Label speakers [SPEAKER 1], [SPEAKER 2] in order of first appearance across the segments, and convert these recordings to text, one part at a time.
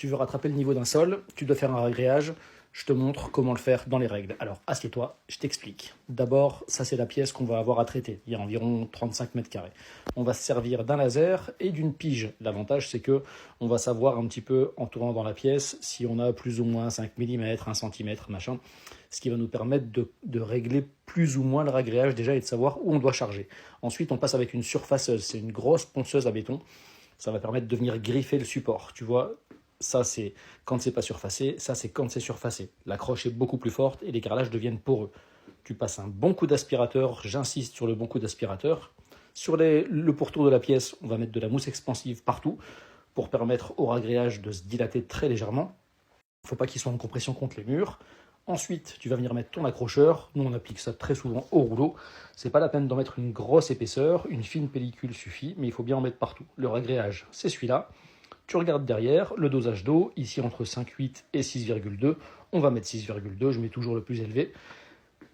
[SPEAKER 1] tu veux rattraper le niveau d'un sol, tu dois faire un ragréage. Je te montre comment le faire dans les règles. Alors, assieds-toi, je t'explique. D'abord, ça c'est la pièce qu'on va avoir à traiter. Il y a environ 35 mètres carrés. On va se servir d'un laser et d'une pige. L'avantage, c'est que on va savoir un petit peu, en tournant dans la pièce, si on a plus ou moins 5 mm, 1 cm, machin. Ce qui va nous permettre de régler plus ou moins le ragréage déjà et de savoir où on doit charger. Ensuite, on passe avec une surfaceuse. C'est une grosse ponceuse à béton. Ça va permettre de venir griffer le support. Tu vois, ça c'est quand c'est pas surfacé, ça c'est quand c'est surfacé. L'accroche est beaucoup plus forte et les carrelages deviennent poreux. Tu passes un bon coup d'aspirateur, j'insiste sur le bon coup d'aspirateur. Sur le pourtour de la pièce, on va mettre de la mousse expansive partout pour permettre au ragréage de se dilater très légèrement. Il ne faut pas qu'il soit en compression contre les murs. Ensuite, tu vas venir mettre ton accrocheur. Nous, on applique ça très souvent au rouleau. C'est pas la peine d'en mettre une grosse épaisseur. Une fine pellicule suffit, mais il faut bien en mettre partout. Le ragréage, c'est celui-là. Tu regardes derrière, le dosage d'eau, ici entre 5,8 et 6,2. On va mettre 6,2, je mets toujours le plus élevé.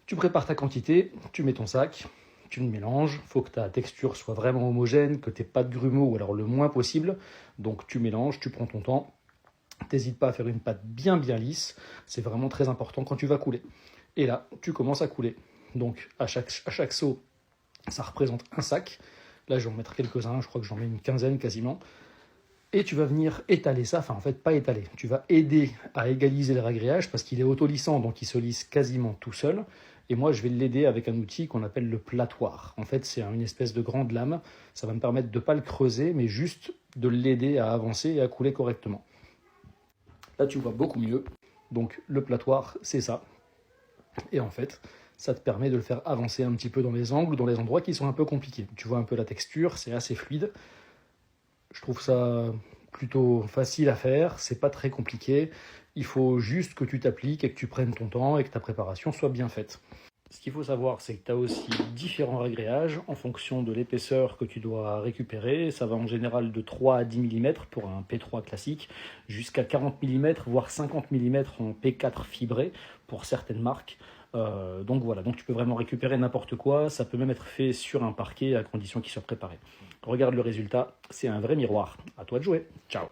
[SPEAKER 1] Tu prépares ta quantité, tu mets ton sac, tu le mélanges. Il faut que ta texture soit vraiment homogène, que tu n'aies pas de grumeaux, ou alors le moins possible. Donc tu mélanges, tu prends ton temps. N'hésite pas à faire une pâte bien lisse, c'est vraiment très important quand tu vas couler. Et là, tu commences à couler. Donc à chaque seau, ça représente un sac. Là, je vais en mettre quelques-uns, je crois que j'en mets une quinzaine quasiment. Et tu vas venir étaler ça, enfin en fait pas étaler, tu vas aider à égaliser le ragréage parce qu'il est autolissant, donc il se lisse quasiment tout seul. Et moi, je vais l'aider avec un outil qu'on appelle le platoir. En fait, c'est une espèce de grande lame. Ça va me permettre de ne pas le creuser, mais juste de l'aider à avancer et à couler correctement. Là, tu vois beaucoup mieux. Donc, le platoir, c'est ça. Et en fait, ça te permet de le faire avancer un petit peu dans les angles, dans les endroits qui sont un peu compliqués. Tu vois un peu la texture, c'est assez fluide. Je trouve ça plutôt facile à faire, c'est pas très compliqué. Il faut juste que tu t'appliques et que tu prennes ton temps et que ta préparation soit bien faite. Ce qu'il faut savoir, c'est que tu as aussi différents ragréages en fonction de l'épaisseur que tu dois récupérer. Ça va en général de 3 à 10 mm pour un P3 classique, jusqu'à 40 mm, voire 50 mm en P4 fibré pour certaines marques. Donc voilà, donc tu peux vraiment récupérer n'importe quoi. Ça peut même être fait sur un parquet à condition qu'il soit préparé. Regarde le résultat, c'est un vrai miroir. À toi de jouer. Ciao.